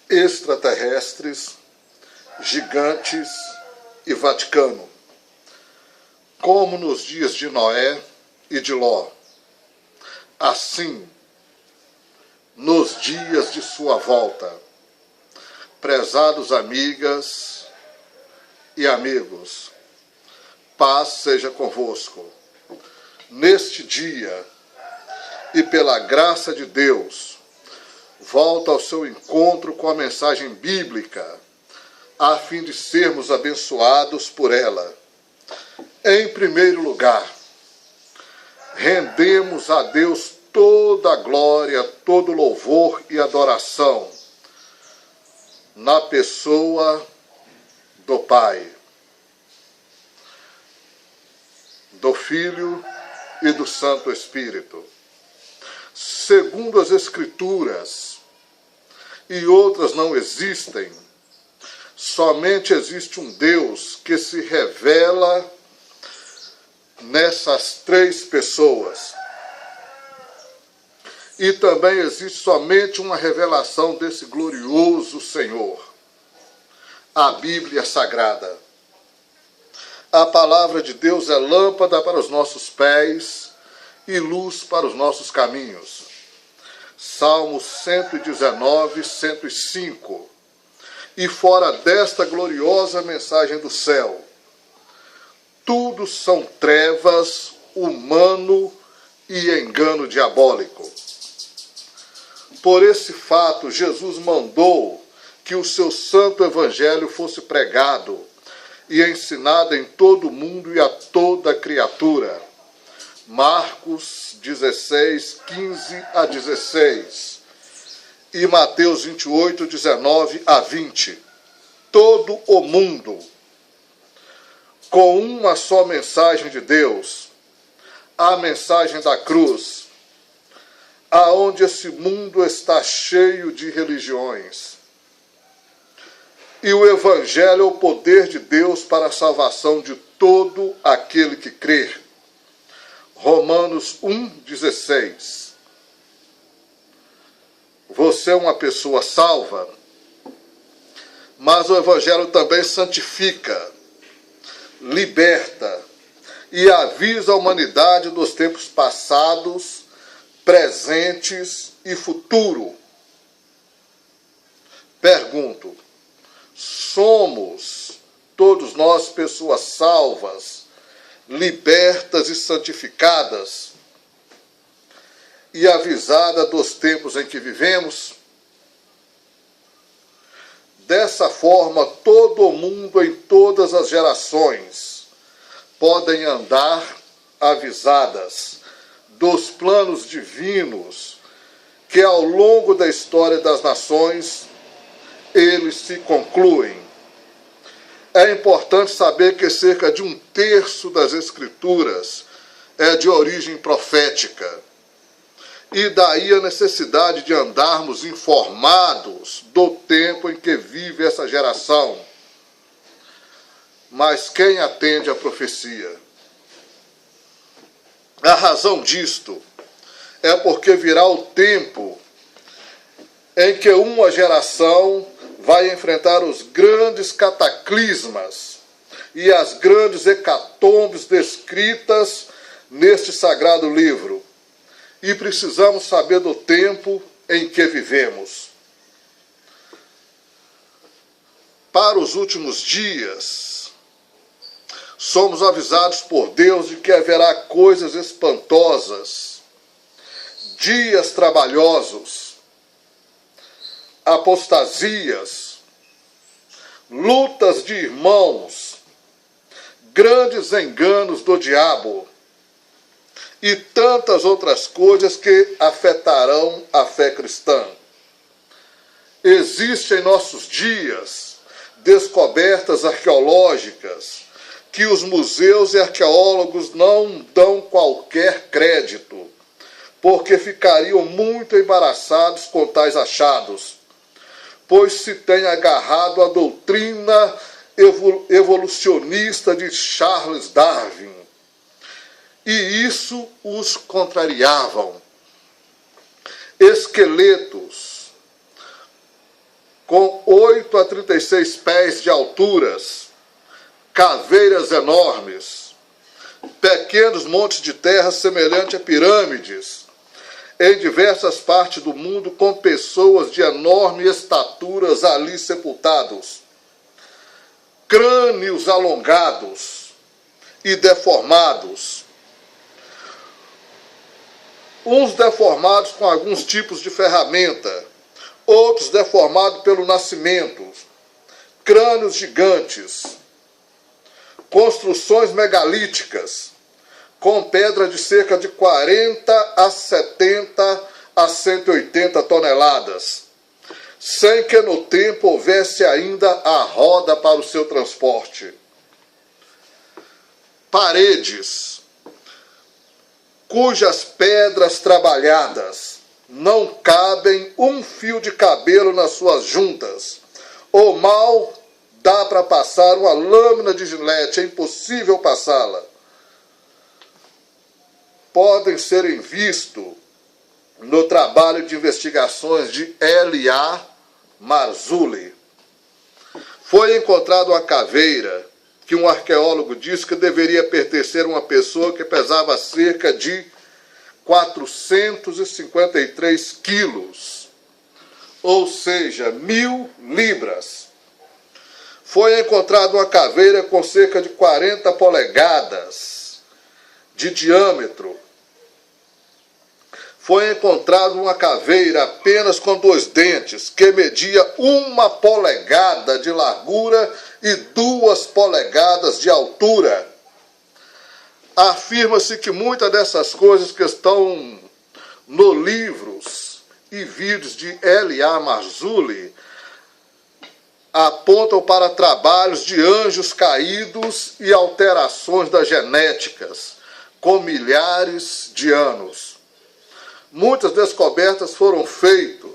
extraterrestres, gigantes e Vaticano, como nos dias de Noé e de Ló. Assim, nos dias de sua volta, prezados amigas e amigos, paz seja convosco. Neste dia, e pela graça de Deus, volta ao seu encontro com a mensagem bíblica, a fim de sermos abençoados por ela. Em primeiro lugar, rendemos a Deus toda a glória, todo louvor e adoração, na pessoa do Pai, do Filho e do Santo Espírito. Segundo as Escrituras, e outras não existem, somente existe um Deus que se revela nessas três pessoas. E também existe somente uma revelação desse glorioso Senhor, a Bíblia Sagrada. A palavra de Deus é lâmpada para os nossos pés e luz para os nossos caminhos. Salmos 119, 105. E fora desta gloriosa mensagem do céu, tudo são trevas, humano e engano diabólico. Por esse fato, Jesus mandou que o seu santo evangelho fosse pregado e ensinado em todo o mundo e a toda criatura. Marcos 16, 15 a 16 e Mateus 28, 19 a 20. Todo o mundo, com uma só mensagem de Deus, a mensagem da cruz, aonde esse mundo está cheio de religiões. E o Evangelho é o poder de Deus para a salvação de todo aquele que crer. Romanos 1,16. Você é uma pessoa salva, mas o Evangelho também santifica, liberta e avisa a humanidade dos tempos passados, presentes e futuro. Pergunto, somos todos nós pessoas salvas, libertas e santificadas e avisadas dos tempos em que vivemos? Dessa forma, todo o mundo em todas as gerações podem andar avisadas dos planos divinos que ao longo da história das nações eles se concluem. É importante saber que cerca de 1/3 das Escrituras é de origem profética. E daí a necessidade de andarmos informados do tempo em que vive essa geração. Mas quem atende à profecia? A razão disto é porque virá o tempo em que uma geração vai enfrentar os grandes cataclismas e as grandes hecatombes descritas neste sagrado livro. E precisamos saber do tempo em que vivemos. Para os últimos dias, somos avisados por Deus de que haverá coisas espantosas, dias trabalhosos, apostasias, lutas de irmãos, grandes enganos do diabo e tantas outras coisas que afetarão a fé cristã. Existem em nossos dias descobertas arqueológicas que os museus e arqueólogos não dão qualquer crédito, porque ficariam muito embaraçados com tais achados, pois se tem agarrado à doutrina evolucionista de Charles Darwin, e isso os contrariavam. Esqueletos com 8 a 36 pés de alturas, caveiras enormes, pequenos montes de terra semelhantes a pirâmides, em diversas partes do mundo, com pessoas de enorme estaturas ali sepultados, crânios alongados e deformados, uns deformados com alguns tipos de ferramenta, outros deformados pelo nascimento, crânios gigantes, construções megalíticas, com pedra de cerca de 40 a 70 a 180 toneladas, sem que no tempo houvesse ainda a roda para o seu transporte. Paredes, cujas pedras trabalhadas não cabem um fio de cabelo nas suas juntas, ou mal dá para passar uma lâmina de gilete, é impossível passá-la. Podem serem vistos no trabalho de investigações de L.A. Marzulli. Foi encontrada uma caveira que um arqueólogo disse que deveria pertencer a uma pessoa que pesava cerca de 453 quilos, ou seja, 1.000 libras. Foi encontrada uma caveira com cerca de 40 polegadas de diâmetro. Foi encontrada uma caveira apenas com 2 dentes, que media 1 polegada de largura e 2 polegadas de altura. Afirma-se que muitas dessas coisas que estão nos livros e vídeos de L.A. Marzulli apontam para trabalhos de anjos caídos e alterações das genéticas, com milhares de anos. Muitas descobertas foram feitas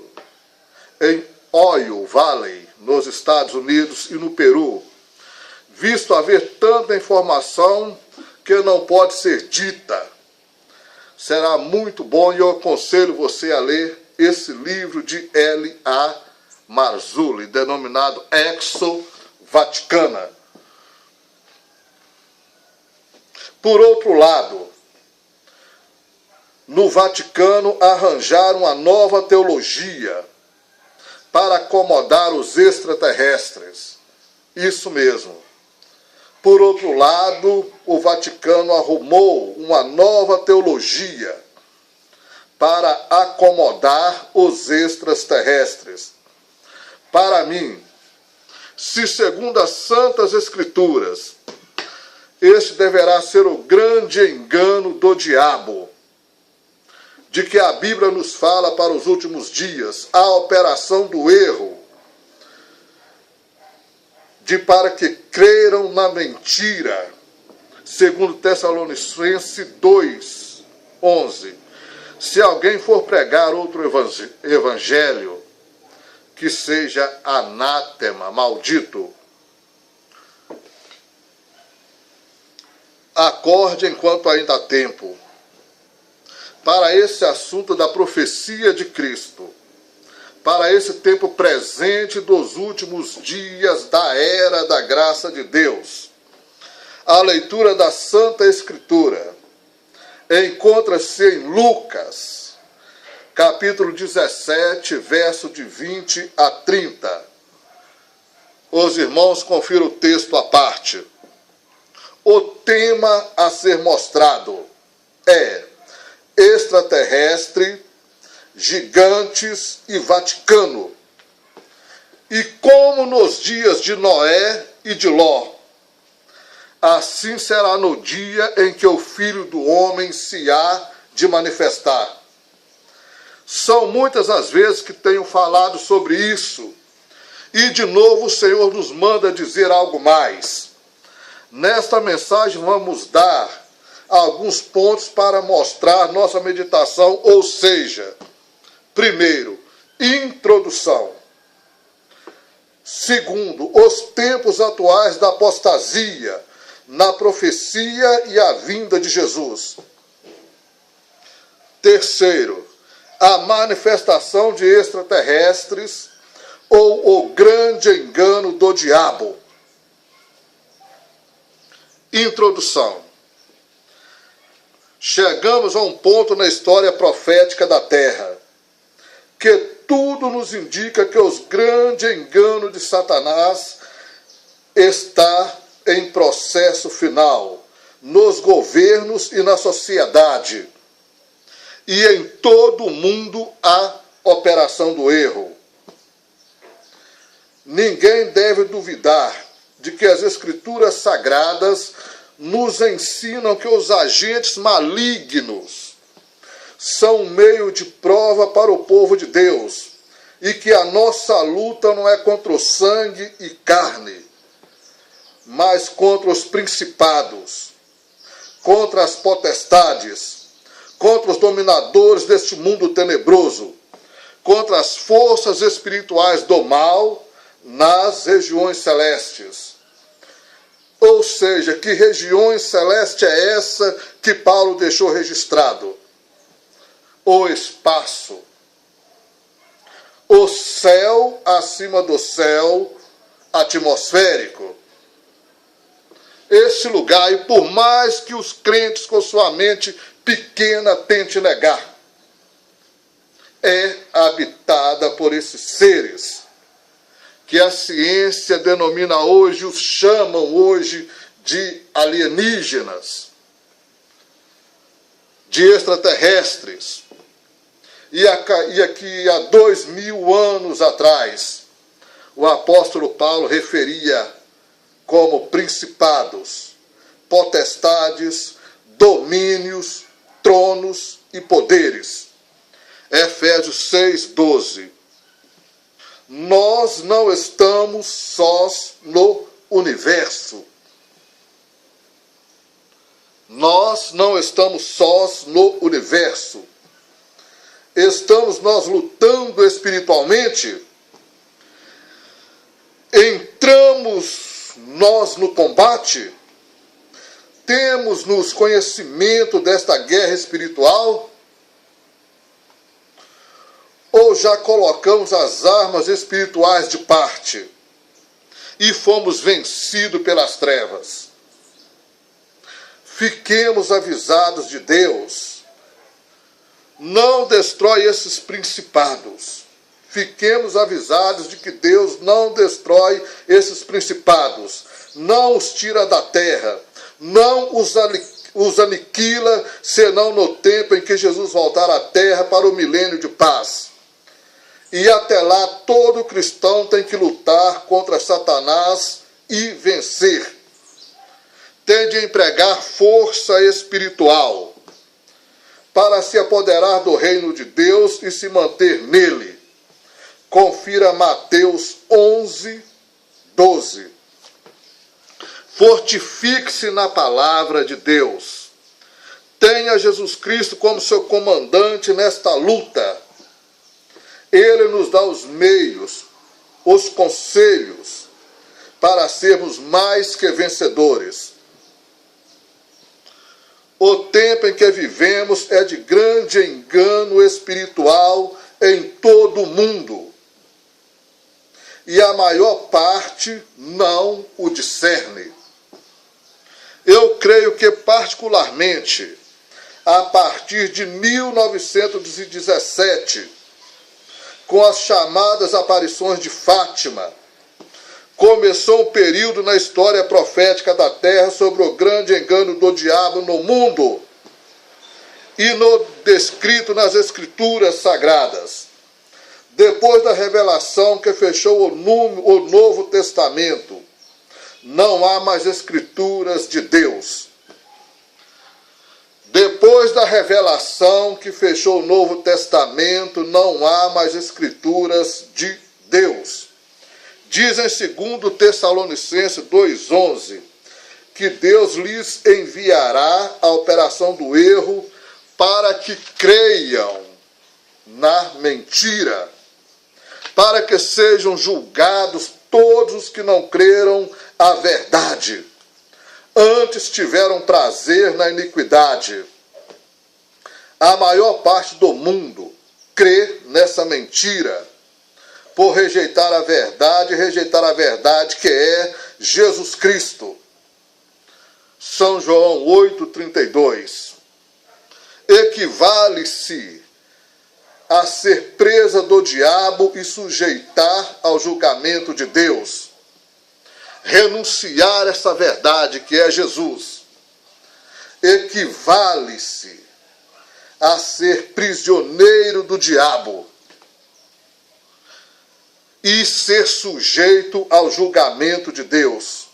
em Ohio Valley, nos Estados Unidos e no Peru, visto haver tanta informação que não pode ser dita. Será muito bom e eu aconselho você a ler esse livro de L.A. Marzulli, denominado Exo Vaticana. Por outro lado, no Vaticano arranjaram uma nova teologia para acomodar os extraterrestres. Isso mesmo. Por outro lado, o Vaticano arrumou uma nova teologia para acomodar os extraterrestres. Para mim, se segundo as Santas Escrituras, este deverá ser o grande engano do diabo, de que a Bíblia nos fala para os últimos dias, a operação do erro, de para que creram na mentira, segundo Tessalonicenses 2:11. Se alguém for pregar outro evangelho, que seja anátema, maldito. Acorde enquanto ainda há tempo, para esse assunto da profecia de Cristo, para esse tempo presente dos últimos dias da era da graça de Deus. A leitura da Santa Escritura encontra-se em Lucas, capítulo 17, verso de 20 a 30. Os irmãos confiram o texto à parte. O tema a ser mostrado é extraterrestre, gigantes e Vaticano. E como nos dias de Noé e de Ló, assim será no dia em que o Filho do Homem se há de manifestar. São muitas as vezes que tenho falado sobre isso, e de novo o Senhor nos manda dizer algo mais. Nesta mensagem vamos dar alguns pontos para mostrar nossa meditação, ou seja, primeiro, introdução. Segundo, os tempos atuais da apostasia, na profecia e a vinda de Jesus. Terceiro, a manifestação de extraterrestres, ou o grande engano do diabo. Introdução. Chegamos a um ponto na história profética da Terra que tudo nos indica que o grande engano de Satanás está em processo final, nos governos e na sociedade. E em todo o mundo há operação do erro. Ninguém deve duvidar de que as Escrituras Sagradas nos ensinam que os agentes malignos são um meio de prova para o povo de Deus e que a nossa luta não é contra o sangue e carne, mas contra os principados, contra as potestades, contra os dominadores deste mundo tenebroso, contra as forças espirituais do mal nas regiões celestes. Ou seja, que regiões celestes é essa que Paulo deixou registrado? O espaço. O céu acima do céu atmosférico. Esse lugar, e por mais que os crentes com sua mente pequena tentem negar, é habitada por esses seres que a ciência denomina hoje, os chamam hoje de alienígenas, de extraterrestres. E aqui há 2000 anos atrás, o apóstolo Paulo referia como principados, potestades, domínios, tronos e poderes. Efésios 6:12. Nós não estamos sós no universo. Nós não estamos sós no universo. Estamos nós lutando espiritualmente? Entramos nós no combate? Temos-nos conhecimento desta guerra espiritual? Ou já colocamos as armas espirituais de parte e fomos vencidos pelas trevas? Fiquemos avisados de Deus. Não destrói esses principados. Fiquemos avisados de que Deus não destrói esses principados. Não os tira da terra. Não os aniquila, senão no tempo em que Jesus voltar à terra para o milênio de paz. E até lá, todo cristão tem que lutar contra Satanás e vencer. Tem de empregar força espiritual para se apoderar do reino de Deus e se manter nele. Confira Mateus 11:12. Fortifique-se na palavra de Deus. Tenha Jesus Cristo como seu comandante nesta luta. Ele nos dá os meios, os conselhos, para sermos mais que vencedores. O tempo em que vivemos é de grande engano espiritual em todo o mundo. E a maior parte não o discerne. Eu creio que, particularmente, a partir de 1917, com as chamadas aparições de Fátima, começou um período na história profética da Terra sobre o grande engano do diabo no mundo e no descrito nas Escrituras Sagradas. Depois da revelação que fechou o Novo Testamento, não há mais Escrituras de Deus. Depois da revelação que fechou o Novo Testamento, não há mais Escrituras de Deus. Diz em 2 Tessalonicenses 2:11 que Deus lhes enviará a operação do erro para que creiam na mentira, para que sejam julgados todos os que não creram a verdade. Antes tiveram prazer na iniquidade. A maior parte do mundo crê nessa mentira. por rejeitar a verdade que é Jesus Cristo. São João 8,32. Equivale-se a ser presa do diabo e sujeitar ao julgamento de Deus. Renunciar essa verdade que é Jesus equivale-se a ser prisioneiro do diabo e ser sujeito ao julgamento de Deus.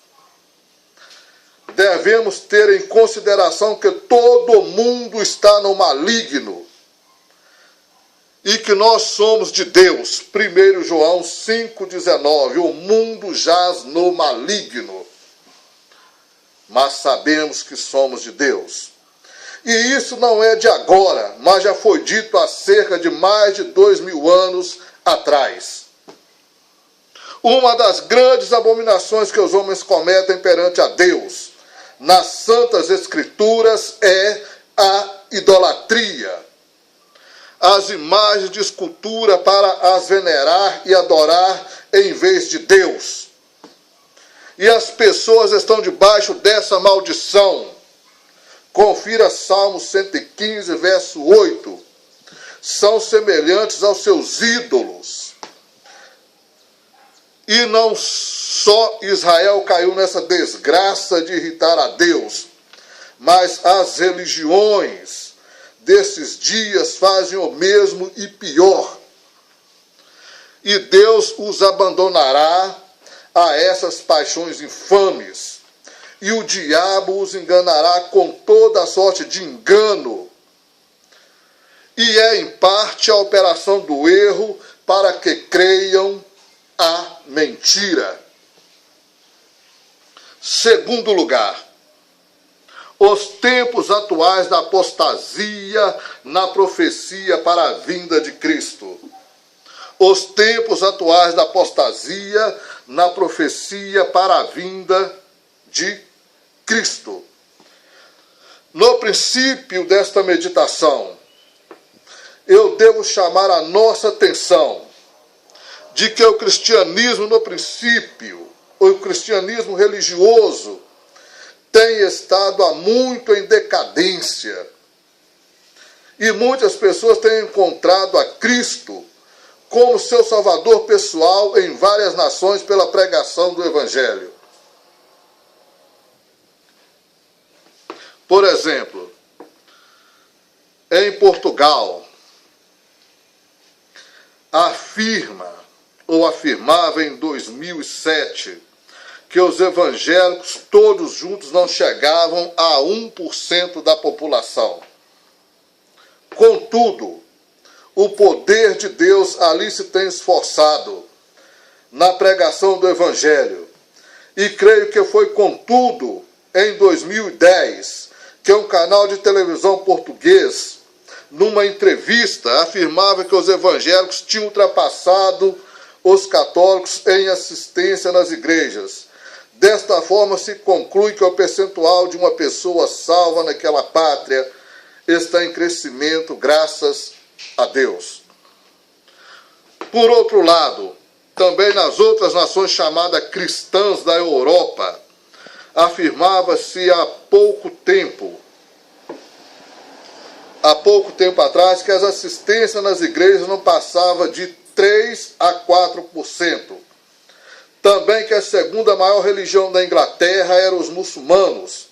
Devemos ter em consideração que todo mundo está no maligno e que nós somos de Deus. 1 João 5,19. O mundo jaz no maligno, mas sabemos que somos de Deus. E isso não é de agora, mas já foi dito há cerca de mais de 2000 anos atrás. Uma das grandes abominações que os homens cometem perante a Deus nas Santas Escrituras é a idolatria. As imagens de escultura para as venerar e adorar em vez de Deus. E as pessoas estão debaixo dessa maldição. Confira Salmo 115, verso 8. São semelhantes aos seus ídolos. E não só Israel caiu nessa desgraça de irritar a Deus, mas as religiões desses dias fazem o mesmo e pior. E Deus os abandonará a essas paixões infames, e o diabo os enganará com toda a sorte de engano. E é em parte a operação do erro para que creiam a mentira. Segundo lugar, os tempos atuais da apostasia na profecia para a vinda de Cristo. Os tempos atuais da apostasia na profecia para a vinda de Cristo. No princípio desta meditação, eu devo chamar a nossa atenção de que o cristianismo, no princípio, o cristianismo religioso, tem estado há muito em decadência. E muitas pessoas têm encontrado a Cristo como seu salvador pessoal em várias nações pela pregação do Evangelho. Por exemplo, em Portugal, afirmava em 2007 que os evangélicos todos juntos não chegavam a 1% da população. Contudo, o poder de Deus ali se tem esforçado na pregação do Evangelho. E creio que foi, contudo, em 2010, que um canal de televisão português, numa entrevista, afirmava que os evangélicos tinham ultrapassado os católicos em assistência nas igrejas. Desta forma, se conclui que o percentual de uma pessoa salva naquela pátria está em crescimento, graças a Deus. Por outro lado, também nas outras nações chamadas cristãs da Europa, afirmava-se há pouco tempo atrás, que as assistências nas igrejas não passavam de 3 a 4%. Também que a segunda maior religião da Inglaterra eram os muçulmanos.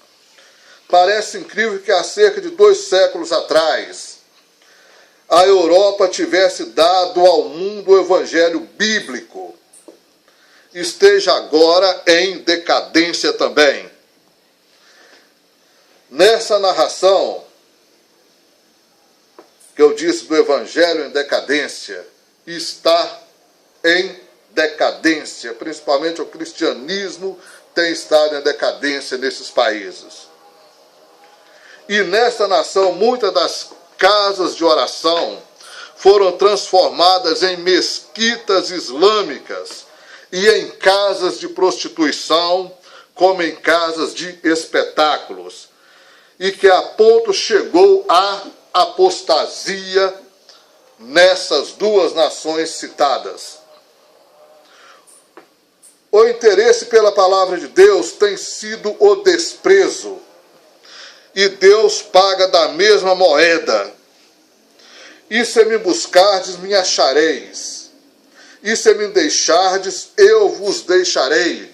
Parece incrível que há cerca de 2 séculos atrás a Europa tivesse dado ao mundo o evangelho bíblico. Esteja agora em decadência também. Nessa narração que eu disse do evangelho em decadência, está em decadência, principalmente o cristianismo tem estado em decadência nesses países. E nessa nação, muitas das casas de oração foram transformadas em mesquitas islâmicas e em casas de prostituição, como em casas de espetáculos, e que a ponto chegou a apostasia nessas duas nações citadas. O interesse pela palavra de Deus tem sido o desprezo. E Deus paga da mesma moeda. E se me buscardes, me achareis. E se me deixardes, eu vos deixarei.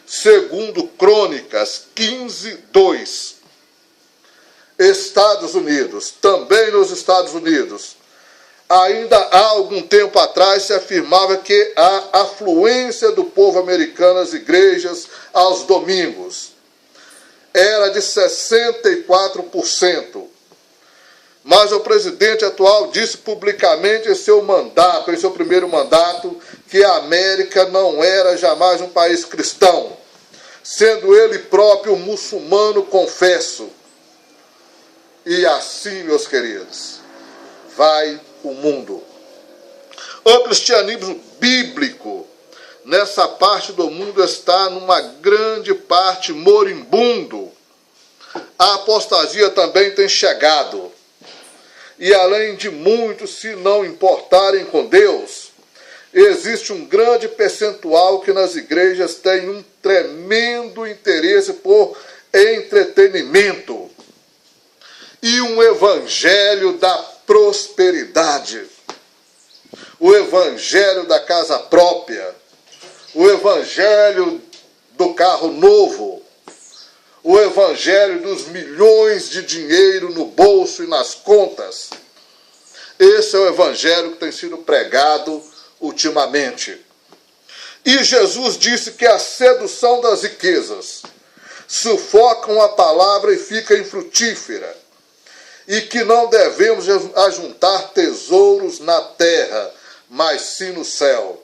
Segundo Crônicas 15:2. Estados Unidos, também nos Estados Unidos, ainda há algum tempo atrás se afirmava que a afluência do povo americano às igrejas aos domingos era de 64%. Mas o presidente atual disse publicamente em seu primeiro mandato, que a América não era jamais um país cristão, sendo ele próprio muçulmano confesso. E assim, meus queridos, vai o mundo. O cristianismo bíblico, nessa parte do mundo, está numa grande parte moribundo. A apostasia também tem chegado. E além de muitos se não importarem com Deus, existe um grande percentual que nas igrejas tem um tremendo interesse por entretenimento e um evangelho da prosperidade, o evangelho da casa própria, o evangelho do carro novo, o evangelho dos milhões de dinheiro no bolso e nas contas. Esse é o evangelho que tem sido pregado ultimamente. E Jesus disse que a sedução das riquezas sufocam a palavra e fica infrutífera, e que não devemos ajuntar tesouros na terra, mas sim no céu.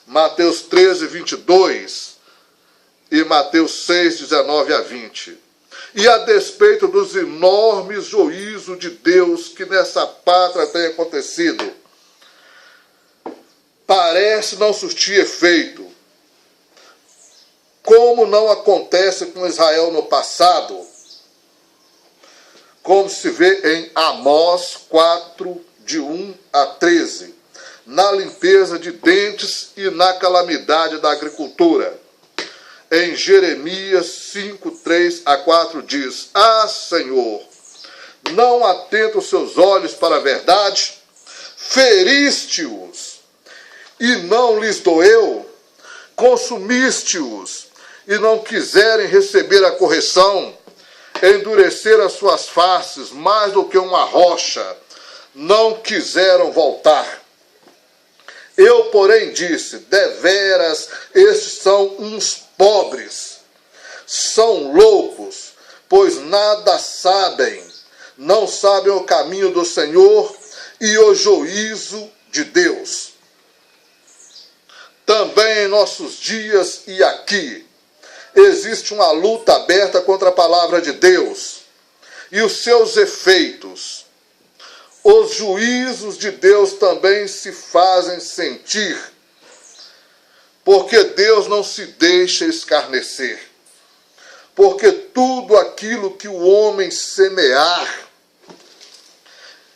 Mateus 13:22 e Mateus 6:19-20. E a despeito dos enormes juízos de Deus que nessa pátria tem acontecido, parece não surtir efeito, como não acontece com Israel no passado, como se vê em Amós 4:1-13, na limpeza de dentes e na calamidade da agricultura. Em Jeremias 5:3-4 diz: Ah, Senhor, não atenta os seus olhos para a verdade? Feriste-os e não lhes doeu? Consumiste-os e não quiserem receber a correção? Endureceram as suas faces mais do que uma rocha, não quiseram voltar. Eu, porém, disse: deveras, estes são uns pobres, são loucos, pois nada sabem, não sabem o caminho do Senhor e o juízo de Deus. Também em nossos dias e aqui, existe uma luta aberta contra a palavra de Deus e os seus efeitos. Os juízos de Deus também se fazem sentir, porque Deus não se deixa escarnecer. Porque tudo aquilo que o homem semear,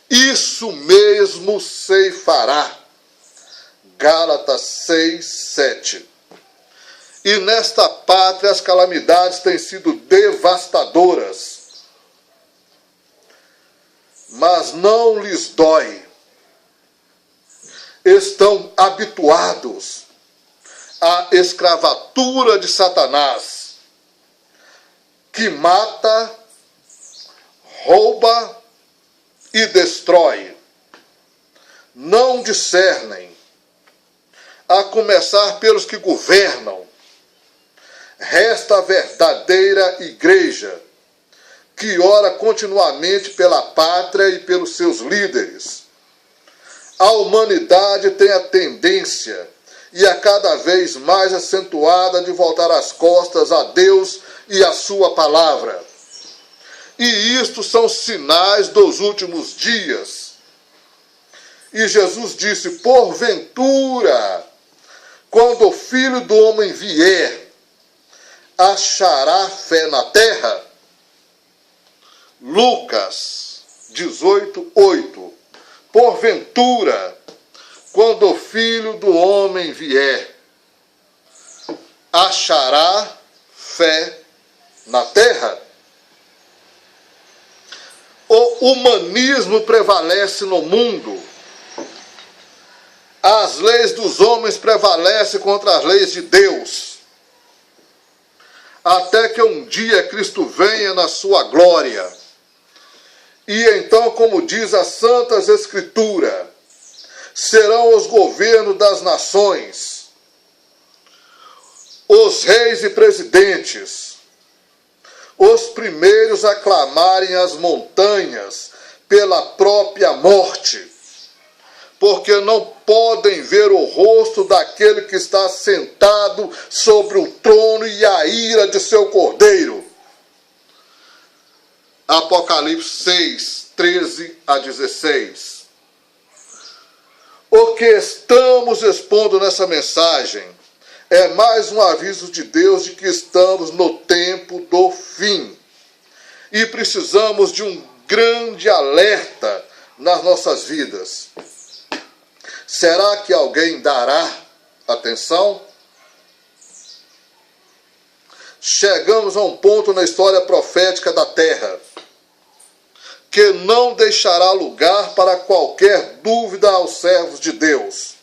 isso mesmo ceifará. Gálatas 6:7. E nesta pátria as calamidades têm sido devastadoras, mas não lhes dói. Estão habituados à escravatura de Satanás, que mata, rouba e destrói. Não discernem, a começar pelos que governam. Resta a verdadeira igreja, que ora continuamente pela pátria e pelos seus líderes. A humanidade tem a tendência, e a cada vez mais acentuada, de voltar as costas a Deus e a sua palavra. E isto são sinais dos últimos dias. E Jesus disse: porventura, quando o Filho do Homem vier, achará fé na terra? Lucas 18:8. Porventura, quando o Filho do Homem vier, achará fé na terra? O humanismo prevalece no mundo. As leis dos homens prevalecem contra as leis de Deus. Até que um dia Cristo venha na sua glória. E então, como diz as Santas Escrituras, serão os governos das nações, os reis e presidentes, os primeiros a clamarem as montanhas pela própria morte, porque não podem ver o rosto daquele que está sentado sobre o trono e a ira de seu cordeiro. Apocalipse 6, 13 a 16. O que estamos expondo nessa mensagem é mais um aviso de Deus de que estamos no tempo do fim. E precisamos de um grande alerta nas nossas vidas. Será que alguém dará atenção? Chegamos a um ponto na história profética da terra que não deixará lugar para qualquer dúvida aos servos de Deus,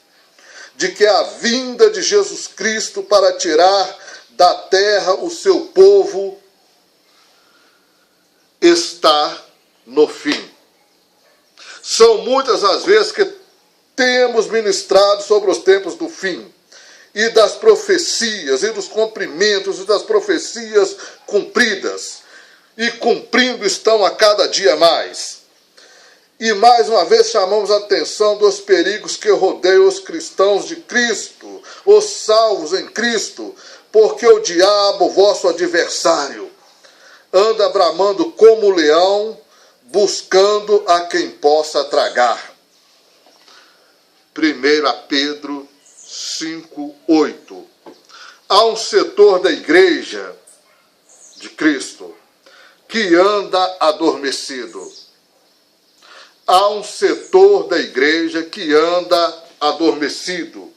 de que a vinda de Jesus Cristo para tirar da terra o seu povo está no fim. São muitas as vezes que temos ministrado sobre os tempos do fim, e das profecias, e dos cumprimentos, e das profecias cumpridas, e cumprindo estão a cada dia mais. E mais uma vez chamamos a atenção dos perigos que rodeiam os cristãos de Cristo, os salvos em Cristo, porque o diabo, vosso adversário, anda bramando como leão, buscando a quem possa tragar. 1 Pedro 5:8. Há um setor da igreja de Cristo que anda adormecido. Há um setor da igreja que anda adormecido.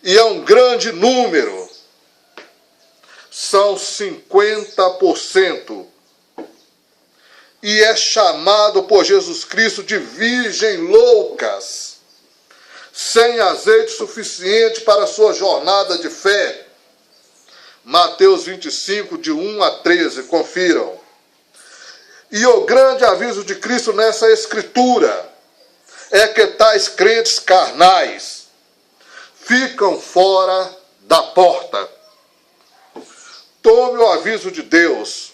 E é um grande número. São 50%. E é chamado por Jesus Cristo de virgem loucas, sem azeite suficiente para a sua jornada de fé. Mateus 25, de 1 a 13, confiram. E o grande aviso de Cristo nessa escritura é que tais crentes carnais ficam fora da porta. Tome o aviso de Deus,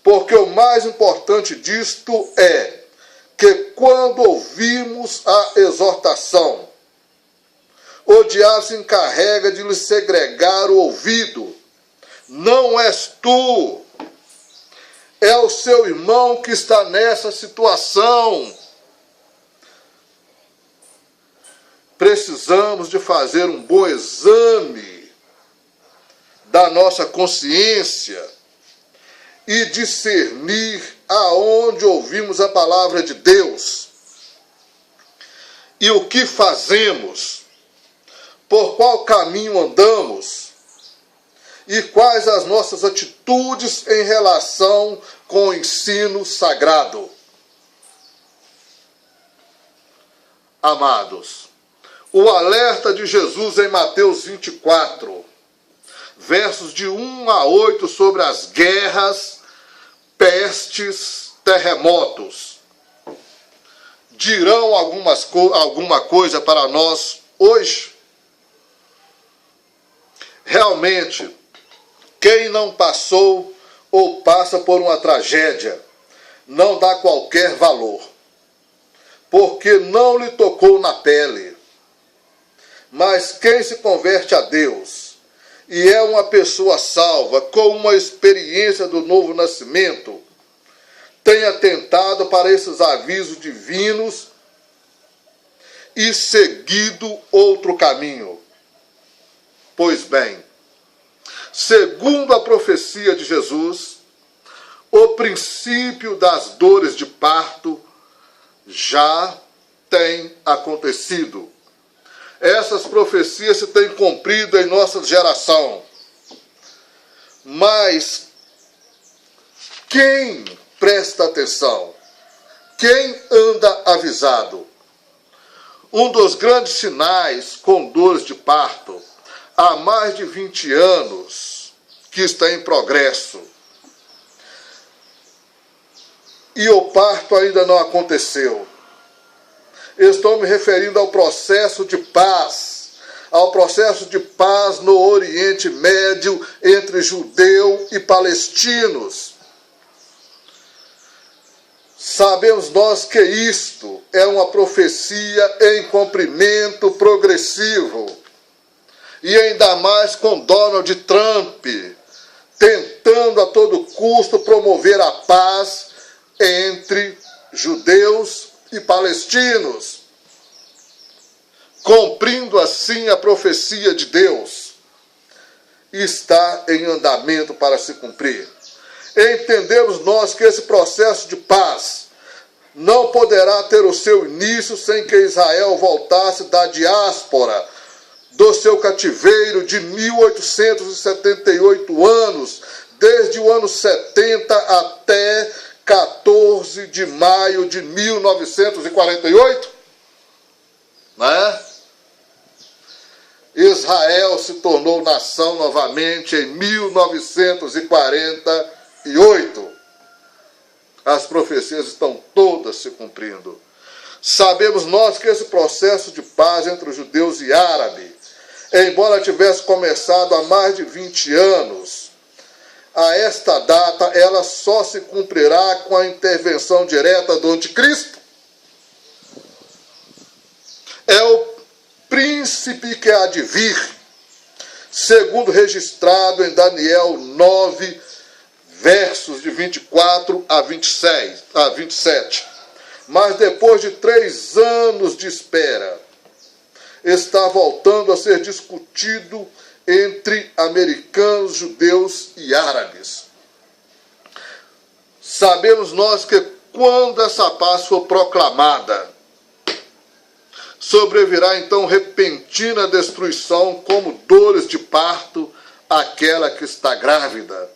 porque o mais importante disto é que quando ouvimos a exortação, o diabo se encarrega de lhe segregar o ouvido. Não és tu, é o seu irmão que está nessa situação. Precisamos de fazer um bom exame da nossa consciência e discernir aonde ouvimos a palavra de Deus e o que fazemos, por qual caminho andamos e quais as nossas atitudes em relação com o ensino sagrado. Amados, o alerta de Jesus em Mateus 24, versos de 1 a 8, sobre as guerras, pestes, terremotos, dirão alguma coisa para nós hoje? Realmente, quem não passou ou passa por uma tragédia não dá qualquer valor, porque não lhe tocou na pele. Mas quem se converte a Deus e é uma pessoa salva, com uma experiência do novo nascimento, tem atentado para esses avisos divinos e seguido outro caminho. Pois bem, segundo a profecia de Jesus, o princípio das dores de parto já tem acontecido. Essas profecias se têm cumprido em nossa geração. Mas quem presta atenção? Quem anda avisado? Um dos grandes sinais com dores de parto há mais de 20 anos que está em progresso. E o parto ainda não aconteceu. Estou me referindo ao processo de paz, ao processo de paz no Oriente Médio entre judeu e palestinos. Sabemos nós que isto é uma profecia em cumprimento progressivo. E ainda mais com Donald Trump, tentando a todo custo promover a paz entre judeus e palestinos, cumprindo assim a profecia de Deus, está em andamento para se cumprir. Entendemos nós que esse processo de paz não poderá ter o seu início sem que Israel voltasse da diáspora, do seu cativeiro de 1878 anos, desde o ano 70 até 14 de maio de 1948, né? Israel se tornou nação novamente em 1948. As profecias estão todas se cumprindo. Sabemos nós que esse processo de paz entre os judeus e árabes, embora tivesse começado há mais de 20 anos, a esta data ela só se cumprirá com a intervenção direta do anticristo. É o príncipe que há de vir, segundo registrado em Daniel 9, versos de 24 a 27. Mas depois de 3 anos de espera, está voltando a ser discutido entre americanos, judeus e árabes. Sabemos nós que quando essa paz for proclamada, sobrevirá então repentina destruição, como dores de parto, àquela que está grávida,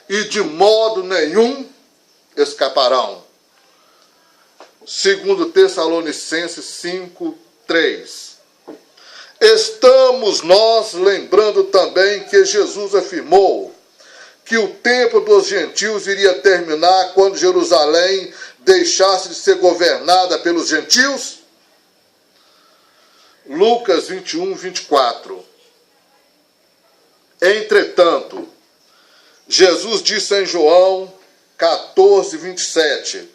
e de modo nenhum escaparão. Segundo Tessalonicenses 5:3. Estamos nós lembrando também que Jesus afirmou que o tempo dos gentios iria terminar quando Jerusalém deixasse de ser governada pelos gentios? Lucas 21, 24. Entretanto, Jesus disse em João 14, 27,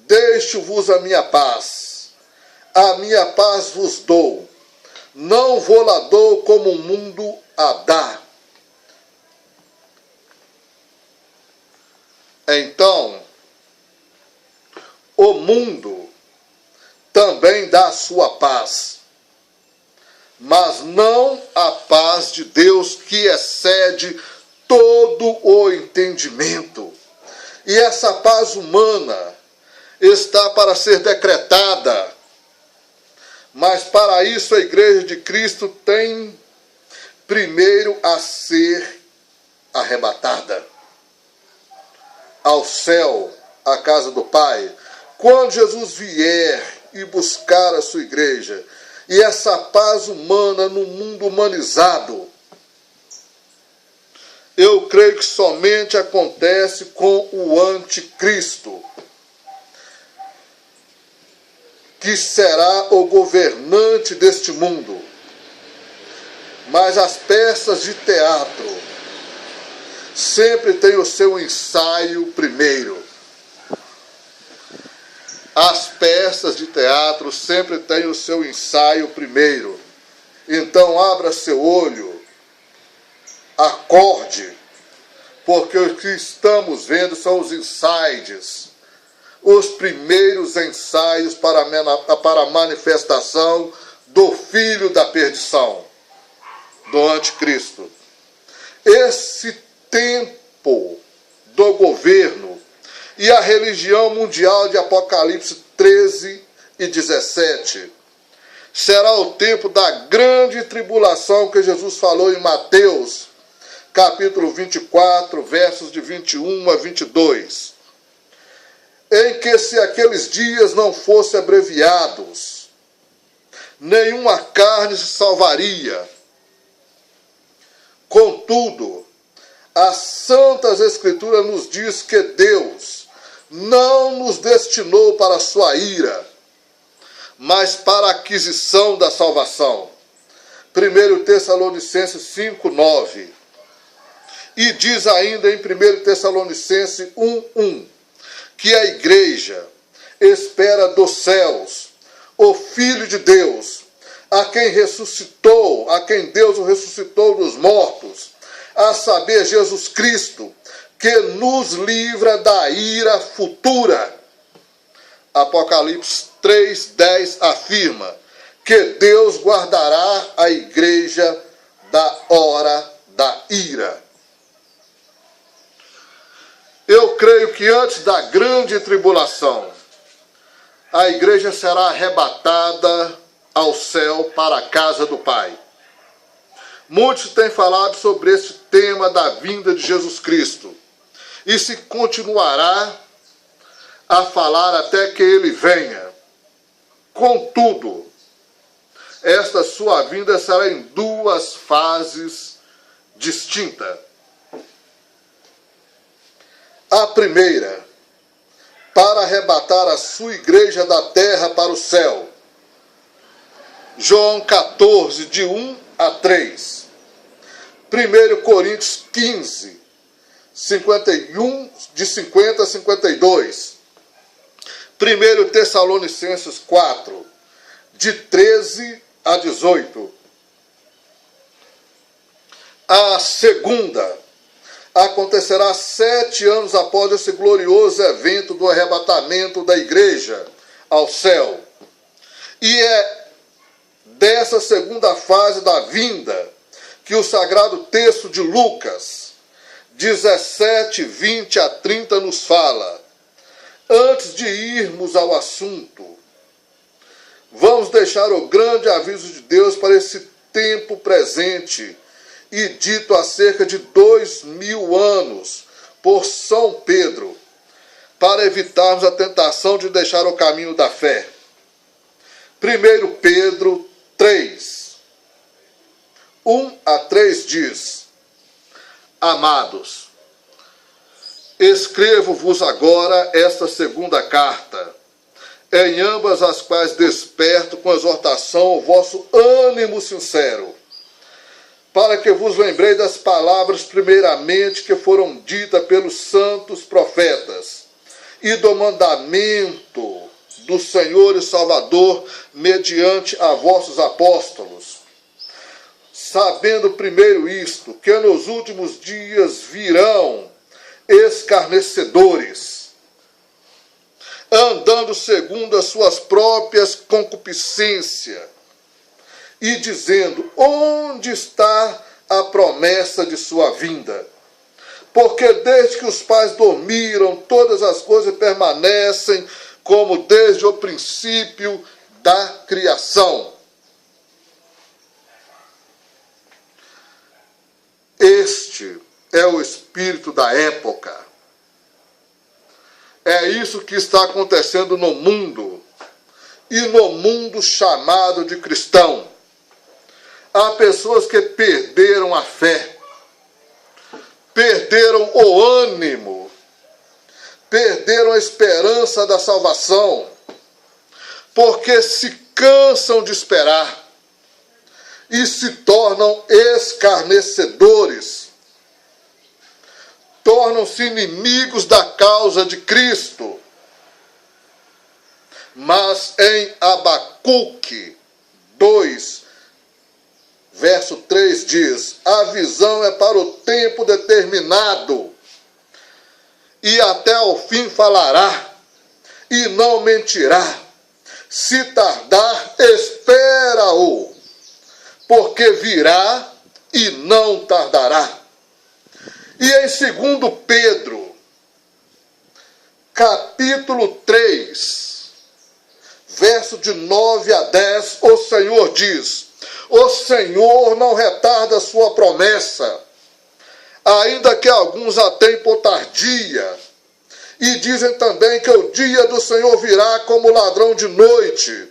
deixo-vos a minha paz vos dou, não vou lá dou como o mundo a dá. Então, o mundo também dá a sua paz, mas não a paz de Deus que excede todo o entendimento. E essa paz humana está para ser decretada, mas para isso a Igreja de Cristo tem primeiro a ser arrebatada ao céu, à casa do Pai. Quando Jesus vier e buscar a sua igreja, e essa paz humana no mundo humanizado, eu creio que somente acontece com o anticristo, que será o governante deste mundo. Mas as peças de teatro sempre têm o seu ensaio primeiro. As peças de teatro sempre têm o seu ensaio primeiro. Então abra seu olho, acorde, porque o que estamos vendo são os ensaios, os primeiros ensaios para a manifestação do Filho da perdição, do anticristo. Esse tempo do governo e a religião mundial de Apocalipse 13 e 17 será o tempo da grande tribulação que Jesus falou em Mateus capítulo 24, versos de 21 a 22. Em que se aqueles dias não fossem abreviados, nenhuma carne se salvaria. Contudo, as Santas Escrituras nos diz que Deus não nos destinou para a sua ira, mas para a aquisição da salvação. 1 Tessalonicenses 5, 9. E diz ainda em 1 Tessalonicenses 1, 1, que a igreja espera dos céus o Filho de Deus, a quem ressuscitou, a quem Deus o ressuscitou dos mortos, a saber, Jesus Cristo, que nos livra da ira futura. Apocalipse 3:10 afirma que Deus guardará a igreja da hora da ira. Eu creio que antes da grande tribulação, a igreja será arrebatada ao céu para a casa do Pai. Muitos têm falado sobre esse tema da vinda de Jesus Cristo, e se continuará a falar até que ele venha. Contudo, esta sua vinda será em duas fases distintas. A primeira, para arrebatar a sua igreja da terra para o céu. João 14, de 1 a 3. 1 Coríntios 15, 51, de 50 a 52. 1 Tessalonicenses 4, de 13 a 18. A segunda acontecerá 7 anos após esse glorioso evento do arrebatamento da igreja ao céu. E é dessa segunda fase da vinda que o sagrado texto de Lucas 17, 20 a 30 nos fala. Antes de irmos ao assunto, vamos deixar o grande aviso de Deus para esse tempo presente e dito há cerca de 2000 anos por São Pedro, para evitarmos a tentação de deixar o caminho da fé. 1 Pedro 3, 1 a 3 diz: Amados, escrevo-vos agora esta segunda carta, em ambas as quais desperto com exortação o vosso ânimo sincero, para que vos lembrei das palavras primeiramente que foram ditas pelos santos profetas, e do mandamento do Senhor e Salvador mediante a vossos apóstolos, sabendo primeiro isto, que nos últimos dias virão escarnecedores, andando segundo as suas próprias concupiscências, e dizendo: onde está a promessa de sua vinda? Porque desde que os pais dormiram, todas as coisas permanecem como desde o princípio da criação. Este é o espírito da época. É isso que está acontecendo no mundo, e no mundo chamado de cristão. Há pessoas que perderam a fé, perderam o ânimo, perderam a esperança da salvação, porque se cansam de esperar e se tornam escarnecedores, tornam-se inimigos da causa de Cristo. Mas em Abacuque 2, verso 3 diz: a visão é para o tempo determinado, e até ao fim falará, e não mentirá. Se tardar, espera-o, porque virá e não tardará. E em 2 Pedro, capítulo 3, verso de 9 a 10, o Senhor diz: o Senhor não retarda a sua promessa, ainda que alguns a têm por tardia. E dizem também que o dia do Senhor virá como ladrão de noite.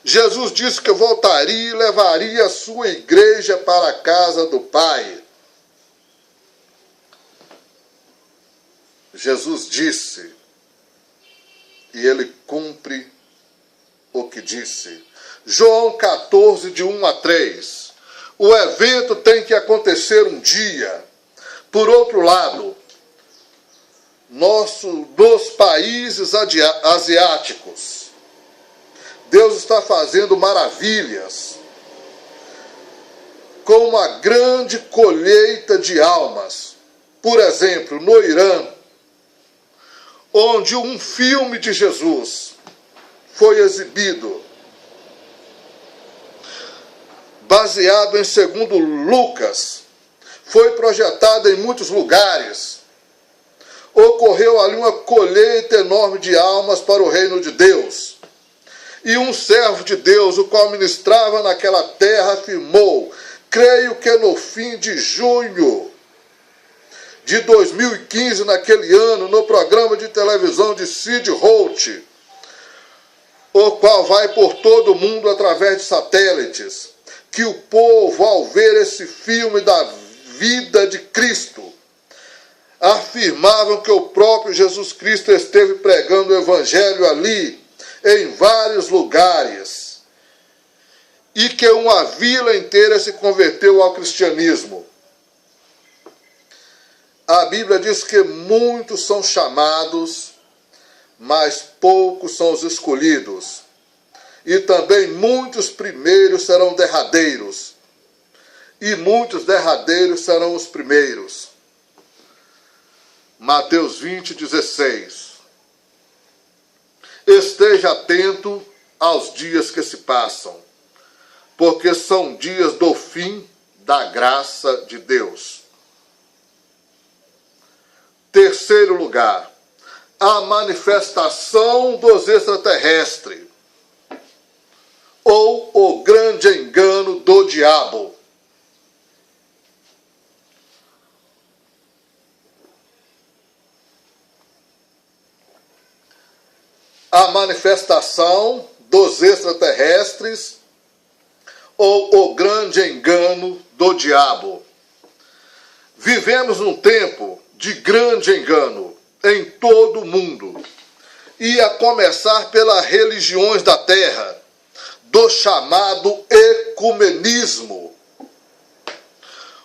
Jesus disse que voltaria e levaria a sua igreja para a casa do Pai. Jesus disse, e ele cumpre o que disse. João 14, de 1 a 3. O evento tem que acontecer um dia. Por outro lado, dos países asiáticos, Deus está fazendo maravilhas, com uma grande colheita de almas. Por exemplo, no Irã, onde um filme de Jesus foi exibido, baseado em 2 Lucas, foi projetado em muitos lugares. Ocorreu ali uma colheita enorme de almas para o reino de Deus. E um servo de Deus, o qual ministrava naquela terra, afirmou, creio que no fim de junho de 2015, naquele ano, no programa de televisão de Sid Holt, o qual vai por todo o mundo através de satélites, que o povo, ao ver esse filme da vida de Cristo, afirmavam que o próprio Jesus Cristo esteve pregando o evangelho ali, em vários lugares, e que uma vila inteira se converteu ao cristianismo. A Bíblia diz que muitos são chamados, mas poucos são os escolhidos. E também muitos primeiros serão derradeiros, e muitos derradeiros serão os primeiros. Mateus 20, 16. Esteja atento aos dias que se passam, porque são dias do fim da graça de Deus. Terceiro lugar, a manifestação dos extraterrestres, ou o grande engano do diabo. A manifestação dos extraterrestres, ou o grande engano do diabo. Vivemos num tempo de grande engano em todo o mundo, e a começar pelas religiões da terra, do chamado ecumenismo.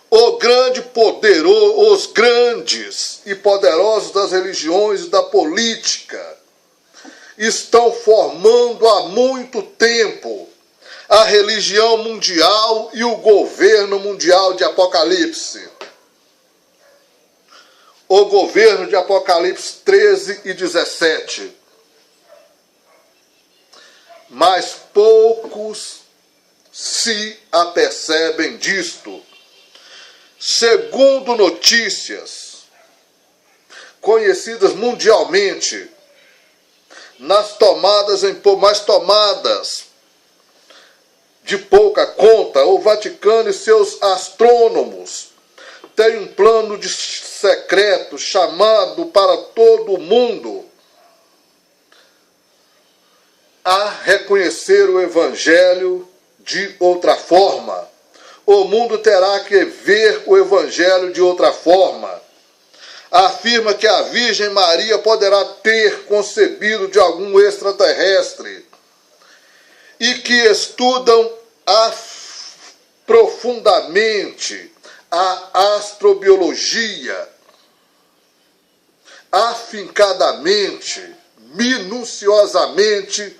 Os grandes e poderosos das religiões e da política estão formando há muito tempo a religião mundial e o governo mundial de Apocalipse. O governo de Apocalipse 13 e 17. Mas poucos se apercebem disto. Segundo notícias conhecidas mundialmente, mais tomadas de pouca conta, o Vaticano e seus astrônomos têm um plano secreto chamado para todo o mundo a reconhecer o Evangelho de outra forma. O mundo terá que ver o Evangelho de outra forma. Afirma que a Virgem Maria poderá ter concebido de algum extraterrestre, e que estudam profundamente a astrobiologia, afincadamente, minuciosamente,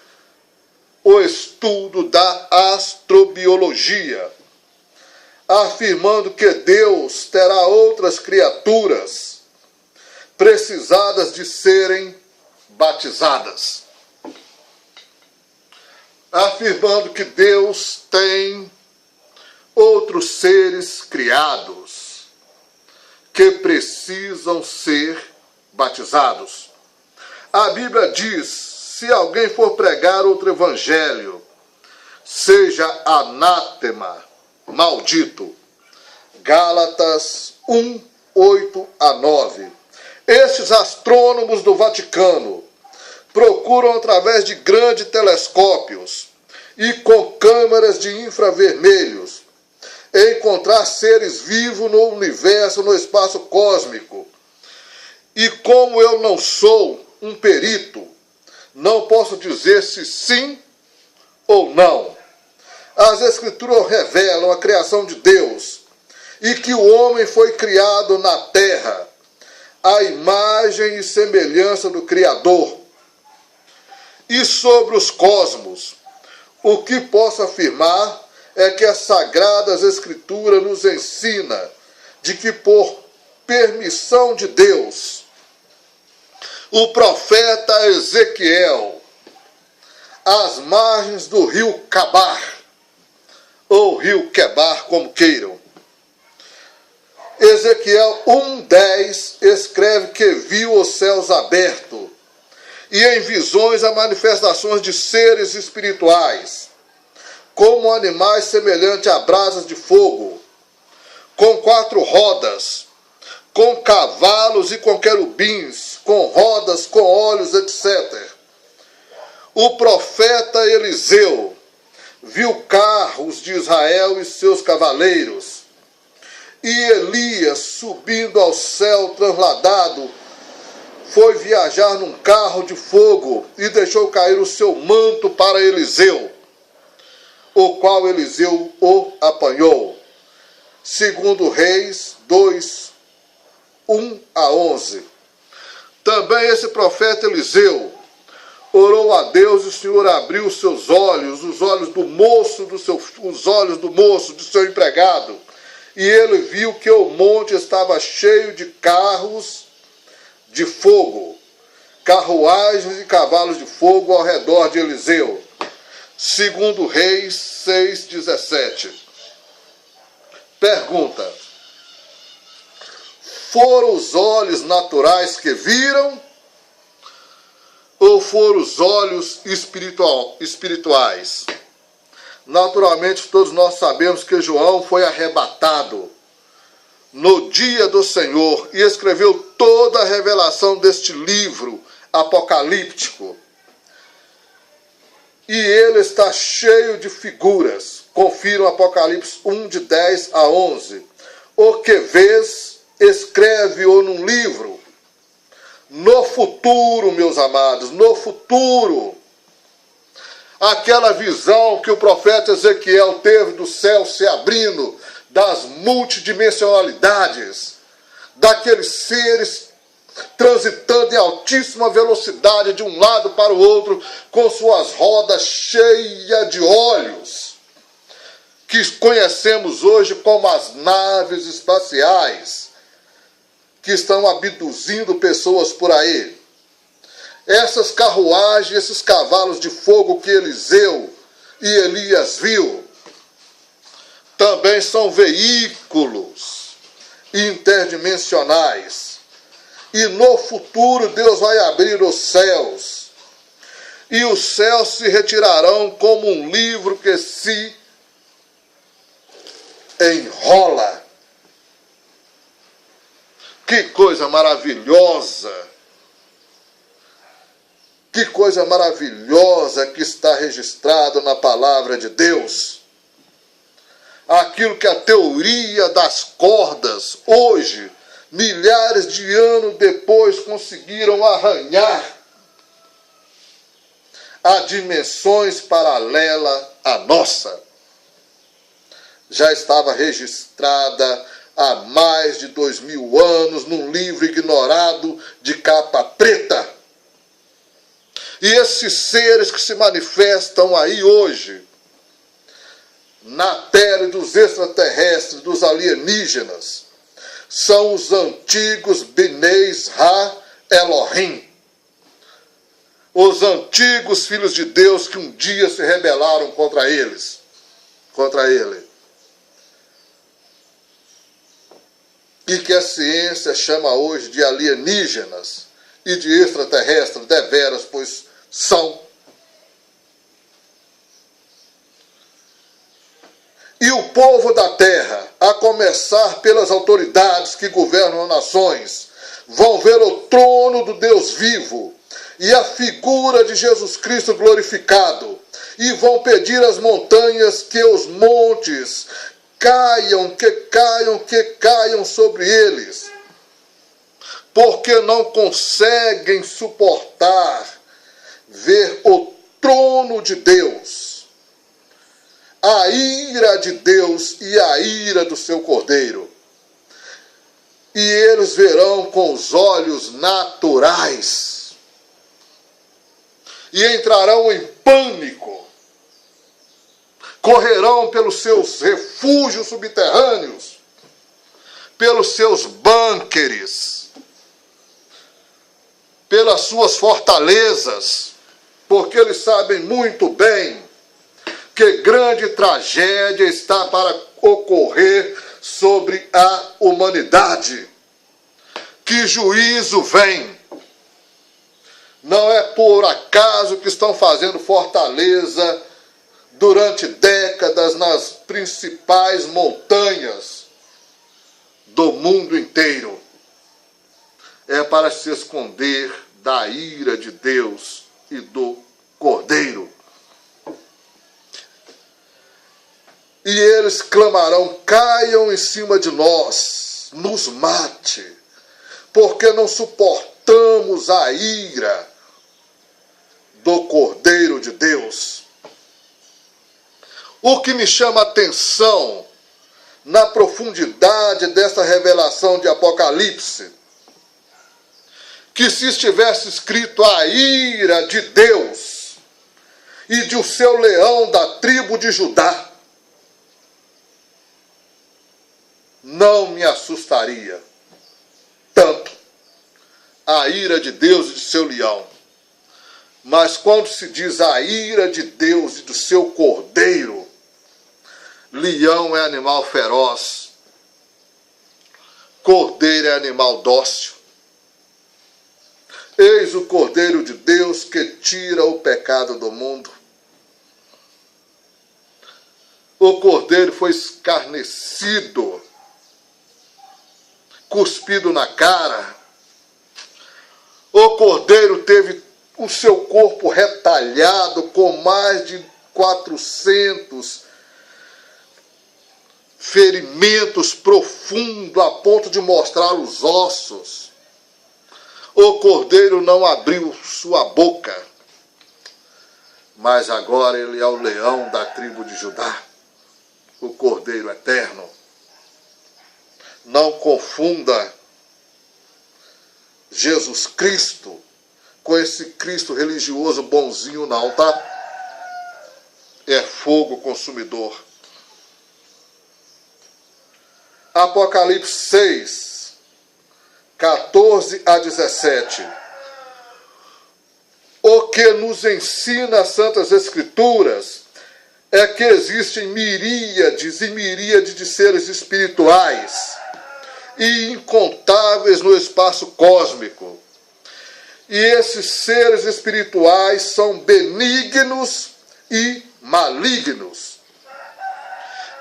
o estudo da astrobiologia, afirmando que Deus terá outras criaturas precisadas de serem batizadas, afirmando que Deus tem outros seres criados que precisam ser batizados. A Bíblia diz: se alguém for pregar outro evangelho, seja anátema, maldito. Gálatas 1, 8 a 9. Estes astrônomos do Vaticano procuram, através de grandes telescópios e com câmeras de infravermelhos, encontrar seres vivos no universo, no espaço cósmico. E como eu não sou um perito, não posso dizer se sim ou não. As Escrituras revelam a criação de Deus e que o homem foi criado na terra, à imagem e semelhança do Criador. E sobre os cosmos, o que posso afirmar é que as Sagradas Escrituras nos ensina de que, por permissão de Deus, o profeta Ezequiel, às margens do rio Cabar, ou rio Quebar, como queiram, Ezequiel 1:10 escreve que viu os céus abertos e em visões as manifestações de seres espirituais, como animais semelhantes a brasas de fogo, com 4 rodas, com cavalos e com querubins, com rodas, com olhos, etc. O profeta Eliseu viu carros de Israel e seus cavaleiros, e Elias, subindo ao céu transladado, foi viajar num carro de fogo e deixou cair o seu manto para Eliseu, o qual Eliseu o apanhou. Segundo Reis 2, 1 a 11. Também esse profeta Eliseu orou a Deus e o Senhor abriu os seus olhos, os olhos do moço, de seu empregado, e ele viu que o monte estava cheio de carros de fogo, carruagens e cavalos de fogo ao redor de Eliseu. Segundo Reis 6:17. Pergunta: foram os olhos naturais que viram ou foram os olhos espirituais? Naturalmente, todos nós sabemos que João foi arrebatado no dia do Senhor e escreveu toda a revelação deste livro apocalíptico. E ele está cheio de figuras. Confiram Apocalipse 1, de 10 a 11. O que vês, escreve-o num livro. No futuro, meus amados, no futuro, aquela visão que o profeta Ezequiel teve do céu se abrindo, das multidimensionalidades, daqueles seres transitando em altíssima velocidade de um lado para o outro, com suas rodas cheias de olhos, que conhecemos hoje como as naves espaciais, que estão abduzindo pessoas por aí. Essas carruagens, esses cavalos de fogo que Eliseu e Elias viu, também são veículos interdimensionais. E no futuro Deus vai abrir os céus. E os céus se retirarão como um livro que se enrola. Que coisa maravilhosa! Que coisa maravilhosa que está registrado na palavra de Deus. Aquilo que a teoria das cordas, hoje, milhares de anos depois, conseguiram arranhar a dimensões paralelas à nossa. Já estava registrada há mais de 2000 anos num livro ignorado de capa preta. E esses seres que se manifestam aí hoje, na Terra, dos extraterrestres, dos alienígenas, são os antigos Beneis Ha Elohim, os antigos filhos de Deus que um dia se rebelaram contra ele. E que a ciência chama hoje de alienígenas e de extraterrestres, deveras, pois são. E o povo da terra, a começar pelas autoridades que governam as nações, vão ver o trono do Deus vivo e a figura de Jesus Cristo glorificado, e vão pedir às montanhas que os montes caiam sobre eles, porque não conseguem suportar ver o trono de Deus, a ira de Deus e a ira do seu Cordeiro. E eles verão com os olhos naturais e entrarão em pânico, correrão pelos seus refúgios subterrâneos, pelos seus bunkeres, pelas suas fortalezas, porque eles sabem muito bem que grande tragédia está para ocorrer sobre a humanidade, que juízo vem. Não é por acaso que estão fazendo fortaleza durante décadas nas principais montanhas do mundo inteiro. É para se esconder da ira de Deus e do Cordeiro. E eles clamarão: caiam em cima de nós, nos mate, porque não suportamos a ira do Cordeiro de Deus. O que me chama a atenção na profundidade desta revelação de Apocalipse, que se estivesse escrito a ira de Deus e de o seu leão da tribo de Judá, não me assustaria tanto a ira de Deus e de seu leão. Mas quando se diz a ira de Deus e do seu Cordeiro, leão é animal feroz, cordeiro é animal dócil. Eis o Cordeiro de Deus que tira o pecado do mundo. O Cordeiro foi escarnecido, cuspido na cara. O Cordeiro teve o seu corpo retalhado com mais de 400 ferimentos profundos a ponto de mostrar os ossos. O Cordeiro não abriu sua boca, mas agora ele é o leão da tribo de Judá, o Cordeiro eterno. Não confunda Jesus Cristo com esse Cristo religioso bonzinho não, tá? É fogo consumidor. Apocalipse 6, 14 a 17. O que nos ensina as Santas Escrituras é que existem miríades e miríades de seres espirituais e incontáveis no espaço cósmico. E esses seres espirituais são benignos e malignos.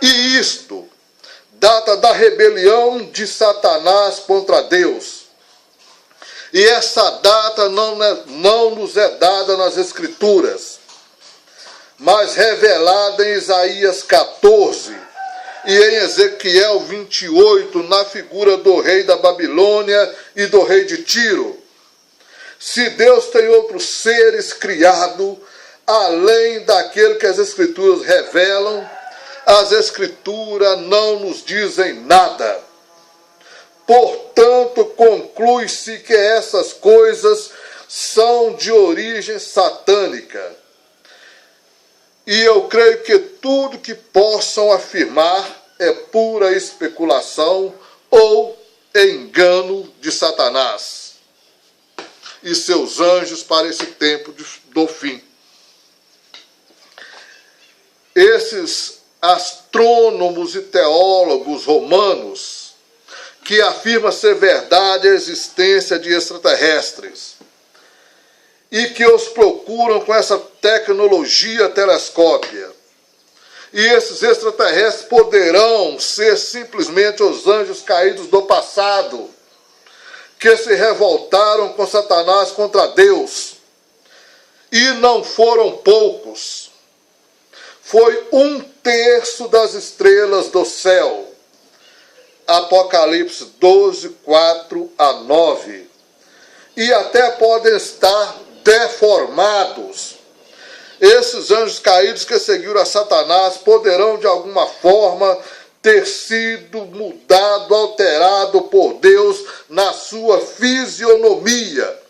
E isto data da rebelião de Satanás contra Deus. E essa data não nos é dada nas Escrituras, mas revelada em Isaías 14 e em Ezequiel 28, na figura do rei da Babilônia e do rei de Tiro. Se Deus tem outros seres criados, além daquele que as Escrituras revelam, as Escrituras não nos dizem nada. Portanto, conclui-se que essas coisas são de origem satânica. E eu creio que tudo que possam afirmar é pura especulação ou engano de Satanás e seus anjos para esse tempo do fim. Esses astrônomos e teólogos romanos que afirmam ser verdade a existência de extraterrestres e que os procuram com essa tecnologia telescópica E esses extraterrestres poderão ser simplesmente os anjos caídos do passado, que se revoltaram com Satanás contra Deus. E não foram poucos. Foi 1/3 das estrelas do céu. Apocalipse 12, 4-9. E até podem estar deformados. Esses anjos caídos que seguiram a Satanás poderão de alguma forma ter sido mudado, alterado por Deus na sua fisionomia.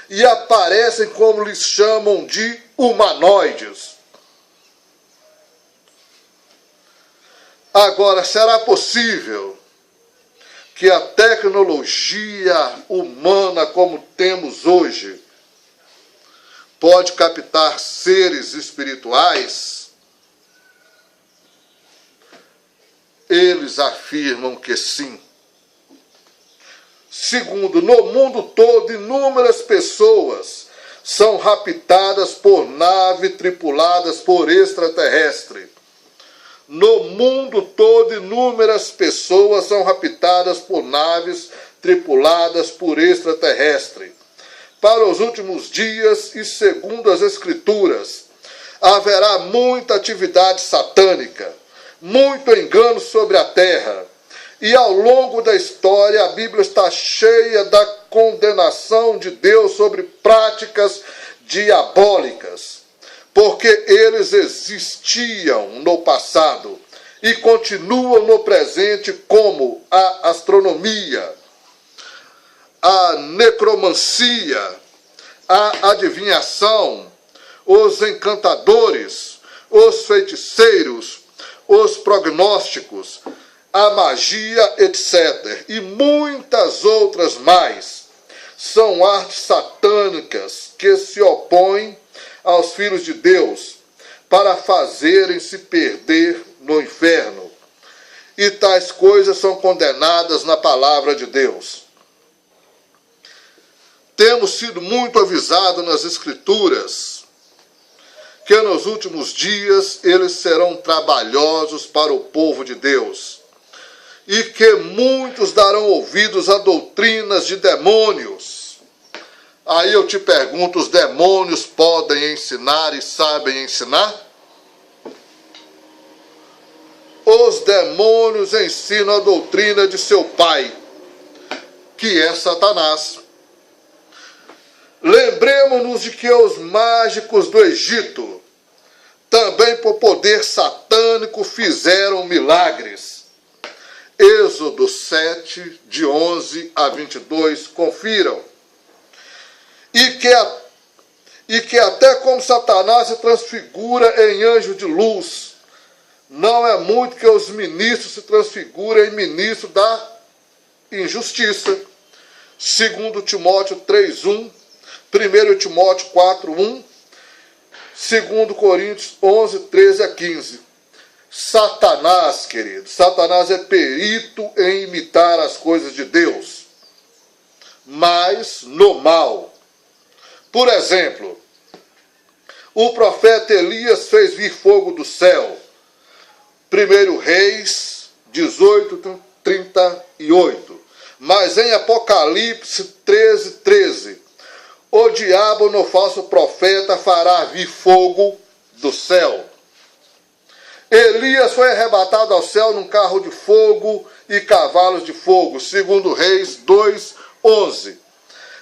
E aparecem como lhes chamam de humanoides. Agora, será possível que a tecnologia humana como temos hoje pode captar seres espirituais? Eles afirmam que sim. Segundo, no mundo todo, inúmeras pessoas são raptadas por naves tripuladas por extraterrestres. No mundo todo, inúmeras pessoas são raptadas por naves tripuladas por extraterrestres. Para os últimos dias, e segundo as Escrituras, haverá muita atividade satânica, muito engano sobre a terra. E ao longo da história, a Bíblia está cheia da condenação de Deus sobre práticas diabólicas, porque eles existiam no passado e continuam no presente, como a astronomia, a necromancia, a adivinhação, os encantadores, os feiticeiros, os prognósticos, a magia, etc. E muitas outras mais. São artes satânicas que se opõem aos filhos de Deus para fazerem se perder no inferno. E tais coisas são condenadas na palavra de Deus. Temos sido muito avisados nas Escrituras que nos últimos dias eles serão trabalhosos para o povo de Deus, e que muitos darão ouvidos a doutrinas de demônios. Aí eu te pergunto, os demônios podem ensinar e sabem ensinar? Os demônios ensinam a doutrina de seu pai, que é Satanás. Lembremos-nos de que os mágicos do Egito, também por poder satânico, fizeram milagres. Êxodo 7, de 11 a 22, confiram. E que até como Satanás se transfigura em anjo de luz, não é muito que os ministros se transfigurem em ministro da injustiça. 2 Timóteo 3:1, 1 Timóteo 4:1, 2 Coríntios 11, 13 a 15. Satanás, querido, Satanás é perito em imitar as coisas de Deus, mas no mal. Por exemplo, o profeta Elias fez vir fogo do céu. 1 Reis 18, 38. Mas em Apocalipse 13, 13, o diabo no falso profeta fará vir fogo do céu. Elias foi arrebatado ao céu num carro de fogo e cavalos de fogo, 2 Reis 2, 11.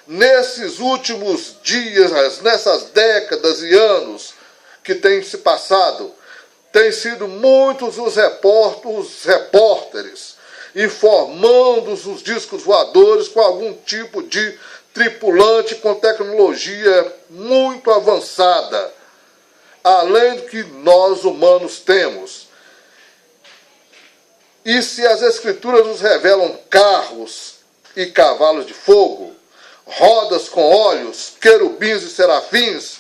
Nesses últimos dias, nessas décadas e anos que têm se passado, têm sido muitos os repórteres informando os discos voadores com algum tipo de tripulante com tecnologia muito avançada, além do que nós humanos temos. E se as Escrituras nos revelam carros e cavalos de fogo, rodas com olhos, querubins e serafins,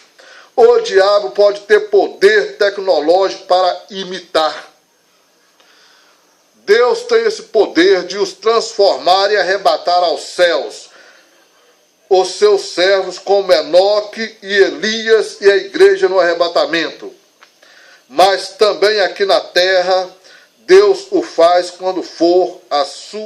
o diabo pode ter poder tecnológico para imitar. Deus tem esse poder de os transformar e arrebatar aos céus os seus servos como Enoque e Elias e a igreja no arrebatamento. mas também aqui na terra, Deus o faz quando for a sua